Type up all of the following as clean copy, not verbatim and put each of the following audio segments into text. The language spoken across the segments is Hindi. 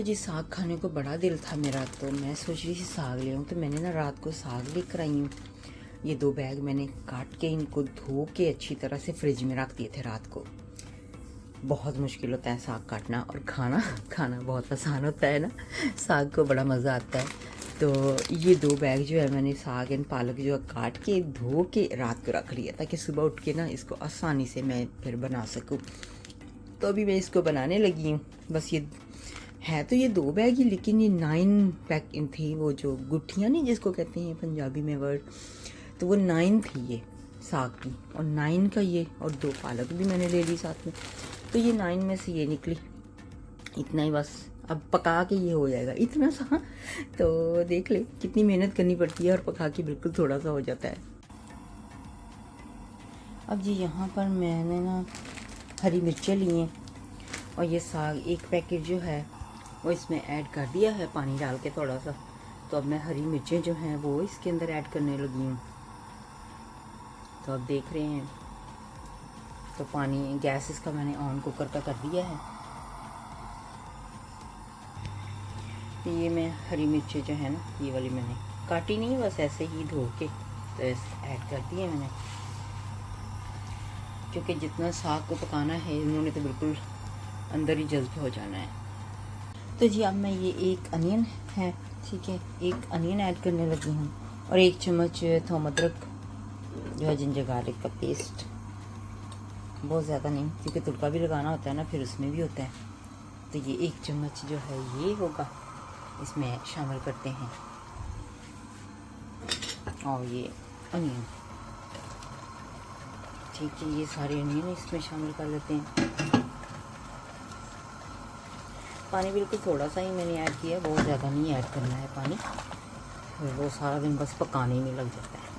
जी साग खाने को बड़ा दिल था मेरा, तो मैं सोच रही थी साग ले आऊँ। तो मैंने ना रात को साग लेकर आई हूँ। ये 2 बैग मैंने काट के इनको धो के अच्छी तरह से फ्रिज में रख दिए थे रात को। बहुत मुश्किल होता है साग काटना और खाना बहुत आसान होता है ना, साग को बड़ा मज़ा आता है। तो ये 2 बैग जो है मैंने साग एंड पालक जो है काट के धो के रात को रख लिया ताकि सुबह उठ के ना इसको आसानी से मैं फिर बना सकूँ। तो अभी मैं इसको बनाने लगी हूँ। बस ये है तो ये 2 बैग ही, लेकिन ये 9 पैक थी, वो जो गुठियाँ नहीं जिसको कहते हैं पंजाबी में वर्ड, तो वो 9 थी ये साग की, और 9 का ये, और 2 पालक भी मैंने ले ली साथ में। तो ये 9 में से ये निकली इतना ही, बस अब पका के ये हो जाएगा इतना सा। तो देख ले कितनी मेहनत करनी पड़ती है और पका के बिल्कुल थोड़ा सा हो जाता है। अब जी यहाँ पर मैंने ना हरी मिर्चें ली हैं और ये साग 1 पैकेट जो है वो इसमें ऐड कर दिया है पानी डाल के थोड़ा सा। तो अब मैं हरी मिर्चें जो हैं वो इसके अंदर ऐड करने लगी हूँ। तो अब देख रहे हैं, तो पानी गैस इसका मैंने ऑन कुकर का कर दिया है। तो ये मैं हरी मिर्चें जो है ना, ये वाली मैंने काटी नहीं, बस ऐसे ही धो के तो ऐड कर दिए मैंने, क्योंकि जितना साग को पकाना है इन्होंने तो बिल्कुल अंदर ही जज्ब हो जाना है। तो जी अब मैं ये 1 अनियन है, ठीक है, 1 अनियन ऐड करने लगी हूँ और 1 चम्मच थोम अदरक जो है जिंजर गार्लिक का पेस्ट, बहुत ज़्यादा नहीं क्योंकि तुड़का भी लगाना होता है ना, फिर उसमें भी होता है। तो ये 1 चम्मच जो है ये होगा, इसमें शामिल करते हैं। और ये अनियन, ठीक है, ये सारे अनियन इसमें शामिल कर लेते हैं। पानी बिल्कुल थोड़ा सा ही मैंने ऐड किया, बहुत ज़्यादा नहीं ऐड करना है पानी, फिर वो सारा दिन बस पकाने में लग जाता है।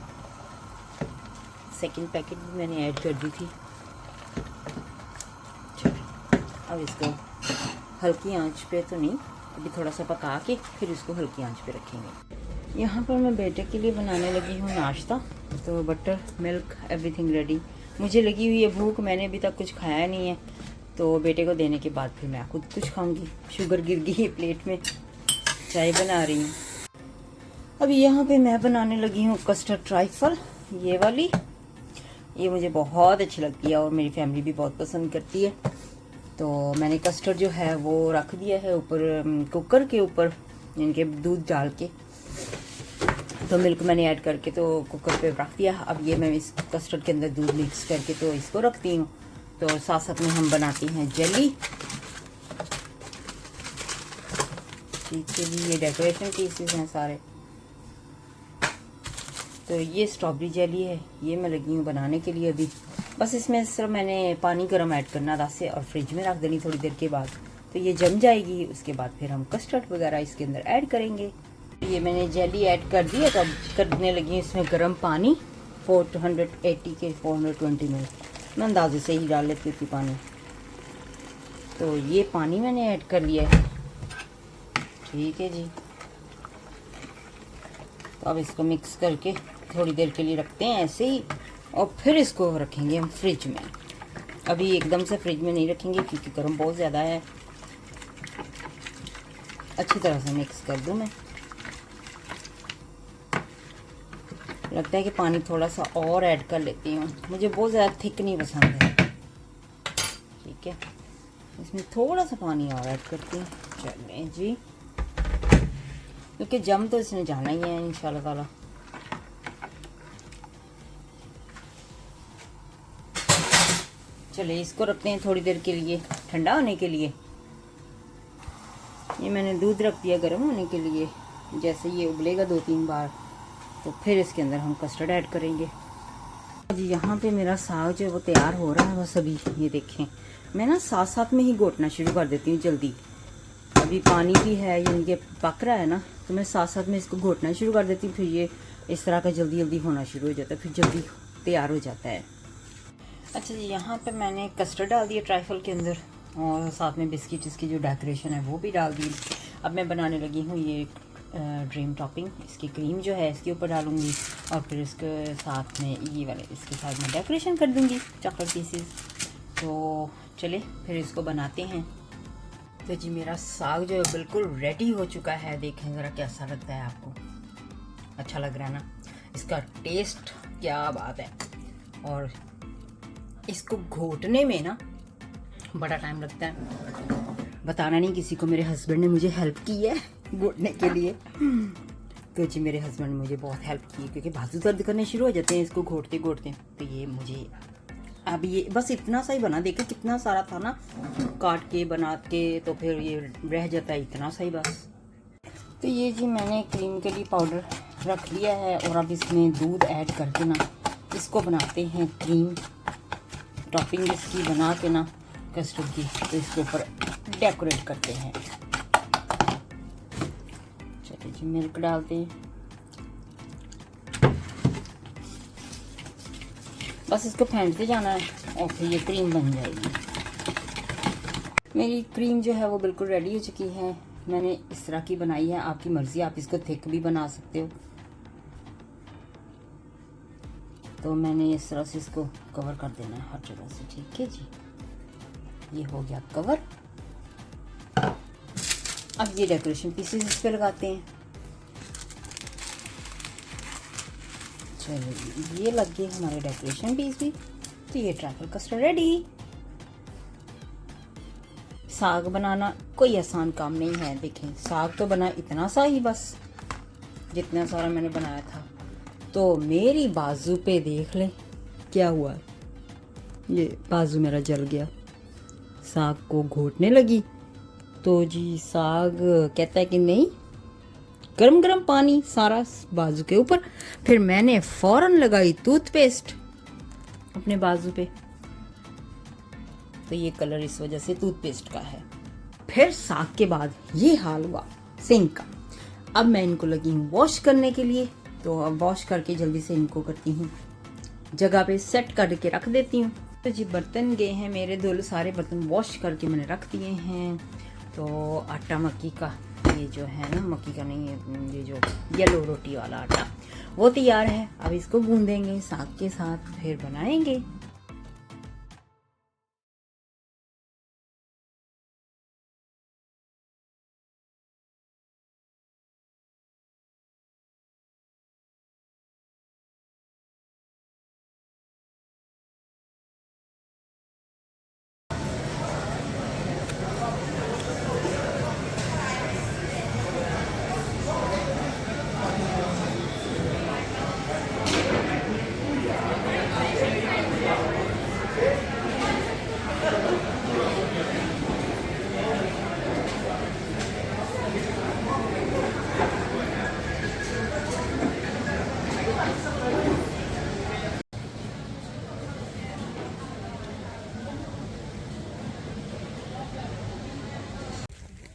2nd पैकेट भी मैंने ऐड कर दी थी। चलो अब इसको हल्की आंच पे तो नहीं, अभी थोड़ा सा पका के फिर इसको हल्की आंच पे रखेंगे। यहाँ पर मैं बेटे के लिए बनाने लगी हूँ नाश्ता। तो बटर मिल्क एवरीथिंग रेडी। मुझे लगी हुई है भूख, मैंने अभी तक कुछ खाया नहीं है, तो बेटे को देने के बाद फिर मैं खुद कुछ खाऊंगी। शुगर गिर गई है प्लेट में, चाय बना रही हूँ। अभी यहाँ पे मैं बनाने लगी हूँ कस्टर्ड ट्राइफल, ये वाली। ये मुझे बहुत अच्छी लगती है और मेरी फैमिली भी बहुत पसंद करती है। तो मैंने कस्टर्ड जो है वो रख दिया है ऊपर कुकर के ऊपर, इनके दूध डाल के, तो मिल्क मैंने ऐड करके तो कुकर पे रख दिया। अब ये मैं इस कस्टर्ड के अंदर दूध मिक्स करके तो इसको रखती हूँ। तो साथ साथ में हम बनाती हैं जेली, ठीक है जी, ये डेकोरेशन पीसेस हैं सारे। तो ये स्ट्रॉबेरी जेली है, ये मैं लगी हूँ बनाने के लिए अभी। बस इसमें सिर्फ मैंने पानी गर्म ऐड करना 10 से, और फ्रिज में रख देनी थोड़ी देर के बाद, तो ये जम जाएगी। उसके बाद फिर हम कस्टर्ड वगैरह इसके अंदर ऐड करेंगे। ये मैंने जेली ऐड कर दी है, तो अब करने लगी हूँ इसमें गर्म पानी 480 के 420 ml, मैं अंदाजे से ही डाल लेती थी पानी। तो ये पानी मैंने ऐड कर लिया है, ठीक है जी। तो अब इसको मिक्स करके थोड़ी देर के लिए रखते हैं ऐसे ही, और फिर इसको रखेंगे हम फ्रिज में। अभी एकदम से फ्रिज में नहीं रखेंगे क्योंकि गर्म बहुत ज़्यादा है। अच्छी तरह से मिक्स कर दूँ मैं। लगता है कि पानी थोड़ा सा और ऐड कर लेती हूँ, मुझे बहुत ज़्यादा थिक नहीं पसंद है, ठीक है। इसमें थोड़ा सा पानी और ऐड करती हूँ, चलें जी, क्योंकि जम तो इसमें जाना ही है इंशाल्लाह ताला। चलिए इसको रखते हैं थोड़ी देर के लिए ठंडा होने के लिए। ये मैंने दूध रख दिया गर्म होने के लिए। जैसे ये उबलेगा 2-3 बार तो फिर इसके अंदर हम कस्टर्ड ऐड करेंगे। जी यहाँ पे मेरा साग जो है वो तैयार हो रहा है। बस अभी ये देखें, मैं ना साथ साथ में ही घोटना शुरू कर देती हूँ जल्दी। अभी पानी भी है, यानी कि पक रहा है ना, तो मैं साथ साथ में इसको घोटना शुरू कर देती हूँ। फिर ये इस तरह का जल्दी जल्दी होना शुरू हो जाता है, फिर जल्दी तैयार हो जाता है। अच्छा जी, यहाँ पे मैंने कस्टर्ड डाल दिया ट्राइफल के अंदर, और साथ में बिस्किट इसकी जो डेकोरेशन है वो भी डाल दी। अब मैं बनाने लगी हूँ ये ड्रीम टॉपिंग, इसकी क्रीम जो है इसके ऊपर डालूँगी, और फिर इसके साथ में ये वाले इसके साथ में डेकोरेशन कर दूँगी चॉकलेट पीसेस। तो चले फिर इसको बनाते हैं। तो जी मेरा साग जो है बिल्कुल रेडी हो चुका है। देखें ज़रा कैसा लगता है आपको, अच्छा लग रहा है ना। इसका टेस्ट क्या बात है। और इसको घोटने में ना बड़ा टाइम लगता है, बताना नहीं किसी को। मेरे हस्बैंड ने मुझे हेल्प की है घोटने के लिए। तो जी मेरे हस्बैंड ने मुझे बहुत हेल्प की, क्योंकि बाजू दर्द करने शुरू हो जाते हैं इसको घोटते घोटते। तो ये मुझे अब ये बस इतना सा ही बना, देखे कितना सारा था ना काट के बना के, तो फिर ये रह जाता है इतना सा ही बस। तो ये जी मैंने क्रीम के लिए पाउडर रख लिया है, और अब इसमें दूध ऐड करके ना इसको बनाते हैं क्रीम। टॉपिंग इसकी बना के ना कस्टर्ड की, तो इसके ऊपर डेकोरेट करते हैं। चलिए जी मिल्क डालते हैं, बस इसको फेंटते जाना है और फिर ये क्रीम बन जाएगी। मेरी क्रीम जो है वो बिल्कुल रेडी हो चुकी है। मैंने इस तरह की बनाई है, आपकी मर्ज़ी, आप इसको थिक भी बना सकते हो। तो मैंने इस तरह से इसको कवर कर देना है हर जगह से, ठीक है जी। ये हो गया कवर। अब ये डेकोरेशन पीसेस इस पे लगाते हैं। चलो ये लग गए हमारे डेकोरेशन पीस भी। तो ये ट्रैफल कस्टर्ड रेडी। साग बनाना कोई आसान काम नहीं है। देखें साग तो बना इतना सा ही, बस जितना सारा मैंने बनाया था। तो मेरी बाजू पे देख लें क्या हुआ, ये बाजू मेरा जल गया। साग को घोटने लगी तो जी साग कहता है कि नहीं, गरम गरम पानी सारा बाजू के ऊपर। फिर मैंने फौरन लगाई टूथपेस्ट अपने बाजू पे, तो ये कलर इस वजह से टूथपेस्ट का है। फिर साग के बाद ये हाल हुआ सिंक का। अब मैं इनको लगी हूँ वॉश करने के लिए, तो अब वॉश करके जल्दी से इनको करती हूँ जगह पे सेट करके रख देती हूँ। तो जी बर्तन गए हैं मेरे धुल, सारे बर्तन वॉश करके मैंने रख दिए हैं। तो आटा मक्की का, ये जो है ना मक्की का नहीं है, ये जो येलो रोटी वाला आटा वो तैयार है। अब इसको गूंदेंगे साग के साथ, फिर बनाएंगे।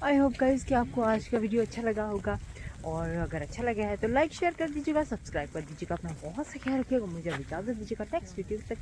आई होप गाइस कि आपको आज का वीडियो अच्छा लगा होगा, और अगर अच्छा लगा है तो लाइक शेयर कर दीजिएगा, सब्सक्राइब कर दीजिएगा। अपना बहुत सा ख्याल रखिएगा, मुझे इजाज़त दीजिएगा। नेक्स्ट वीडियो तक